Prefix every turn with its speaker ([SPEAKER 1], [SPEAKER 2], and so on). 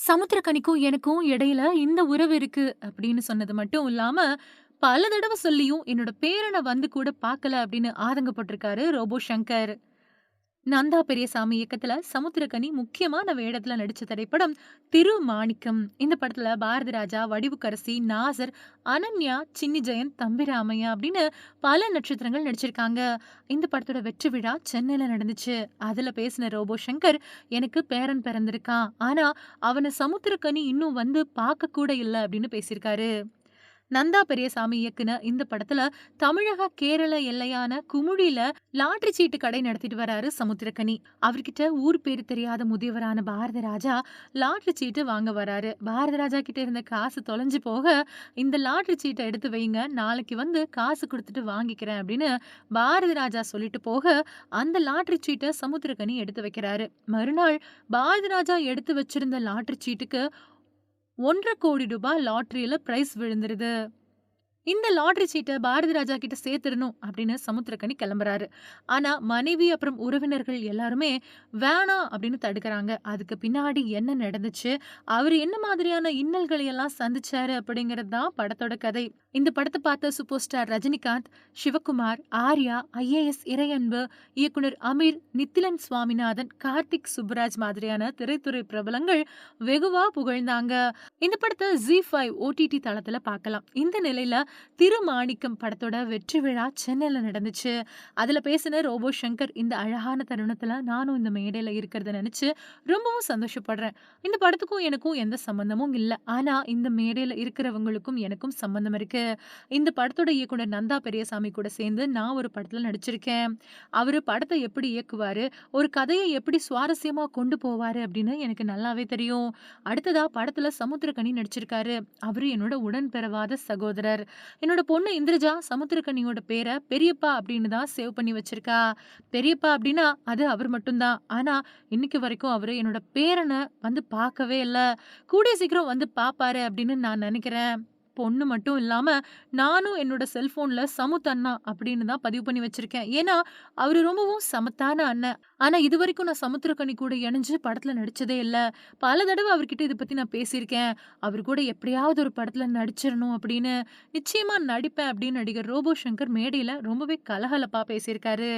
[SPEAKER 1] சமுத்திரக்கனிக்கும் எனக்கும் இடையில இந்த உறவு இருக்கு அப்படின்னு சொன்னது மட்டும் இல்லாம, பல தடவ சொல்லியும் என்னோட பேரன வந்து கூட பார்க்கல அப்படின்னு ஆதங்கப்பட்டிருக்காரு ரோபோ சங்கர். நந்தா பெரியசாமி இயக்கத்துல சமுத்திரக்கனி முக்கியமான வேடத்துல நடிச்ச திரைப்படம் திருமாணிக்கம். இந்த படத்துல பாரதி ராஜா, வடிவுக்கரசி, நாசர், அனன்யா, சின்னி ஜெயந்த், தம்பி ராமையா அப்படின்னு பல நட்சத்திரங்கள் நடிச்சிருக்காங்க. இந்த படத்தோட வெற்றி விழா சென்னையில நடந்துச்சு. அதுல பேசின ரோபோ சங்கர், எனக்கு பேரன் பிறந்திருக்கான். ஆனா அவன சமுத்திரக்கனி இன்னும் வந்து பார்க்க கூட இல்ல அப்படின்னு பேசியிருக்காரு. நந்தா பெரியசாமி இயக்குன இந்த படத்துல தமிழக கேரள எல்லையான குமுழில லாட்டரி சீட்டு கடை நடத்திட்டு வராரு சமுத்திரக்கனி. அவர்கிட்ட ஊர் பேரு தெரியாத முதியவரான பாரதி ராஜா லாட்டரி சீட்டு வாங்க வராரு. பாரதி ராஜா கிட்ட இருந்த காசு தொலைஞ்சு போக, இந்த லாட்டரி சீட்டை எடுத்து வைங்க, நாளைக்கு வந்து காசு கொடுத்துட்டு வாங்கிக்கிறேன் அப்படின்னு பாரதி ராஜா சொல்லிட்டு போக, அந்த லாட்டரி சீட்டை சமுத்திரக்கனி எடுத்து வைக்கிறாரு. மறுநாள் பாரதி ராஜா எடுத்து வச்சிருந்த லாட்டரி சீட்டுக்கு ₹1,00,00,000 லாட்டரியில பிரைஸ் விழுந்துருது. இந்த லாட்டரி சீட்ட பாரதி ராஜா கிட்ட சேர்த்துடணும் அப்படின்னு சமுத்திரக்கனி கிளம்புறாரு. ஆனா மனைவி அப்புறம் உறவினர்கள் எல்லாருமே வேணாம் அப்படின்னு தடுக்கிறாங்க. அதுக்கு பின்னாடி என்ன நடந்துச்சு, அவரு என்ன மாதிரியான இன்னல்களை எல்லாம் சந்திச்சாரு அப்படிங்கிறது தான் படத்தோட கதை. இந்த படத்தை பார்த்த super star Rajinikanth, Sivakumar, Arya, IAS Iraianbu, இயக்குனர் அமீர், நித்திலன் சுவாமிநாதன், கார்த்திக் சுப்புராஜ் மாதிரியான திரைத்துறை பிரபலங்கள் வெகுவா புகழ்ந்தாங்க. இந்த படத்தை ஜி5 ஓடிடி தளத்துல பார்க்கலாம். இந்த நிலையில திருமாணிக்கம் படத்தோட வெற்றி விழா சென்னையில நடந்துச்சு. அதுல பேசின ரோபோ சங்கர், இந்த அழகான தருணத்துல நானும் இந்த மேடையில இருக்கிறத நினைச்சு ரொம்பவும் சந்தோஷப்படுறேன். இந்த படத்துக்கும் எனக்கும் எந்த சம்பந்தமும் இல்ல. ஆனா இந்த மேடையில இருக்கிறவங்களுக்கும் எனக்கும் சம்பந்தம் இருக்கு. இந்த படத்தோட இயக்குனர் நந்தா பெரியசாமி கூட சேர்ந்து நான் ஒரு படத்துல நடிச்சிருக்கேன். அவரு படத்தை எப்படி இயக்குவாரு, ஒரு கதையை எப்படி சுவாரஸ்யமா கொண்டு போவாரு அப்படின்னு எனக்கு நல்லாவே தெரியும். அடுத்ததா படத்துல சமுத்திரக்கனி நடிச்சிருக்காரு. அவரு என்னோட உடன்பிறவாத சகோதரர். என்னோட பொண்ணு இந்திரஜா சமுத்திரக்கனியோட பேரை பெரியப்பா அப்படின்னு தான் சேவ் பண்ணி வச்சிருக்கா. பெரியப்பா அப்படின்னா அது அவர் மட்டும்தான். ஆனா இன்னைக்கு வரைக்கும் அவரு என்னோட பேரனை வந்து பார்க்கவே இல்ல. கூடிய சீக்கிரம் வந்து பார்ப்பாரு அப்படின்னு நான் நினைக்கிறேன். பொண்ணு மட்டும் இல்லாம நானும் என்னோட செல்போன்ல சமுத் அண்ணா அப்படின்னு தான் பதிவு பண்ணி வச்சிருக்கேன். ஏன்னா அவரு ரொம்பவும் சமத்தான அண்ணன். ஆனா இதுவரைக்கும் நான் சமுத்திரக்கனி கூட இணைஞ்சு படத்துல நடிச்சதே இல்ல. பல தடவை அவர்கிட்ட இத பத்தி நான் பேசியிருக்கேன். அவரு கூட எப்படியாவது ஒரு படத்துல நடிச்சிரணும் அப்படின்னு. நிச்சயமா நடிப்பேன் அப்படின்னு நடிகர் ரோபோ சங்கர் மேடையில ரொம்பவே கலகலப்பா பேசியிருக்காரு.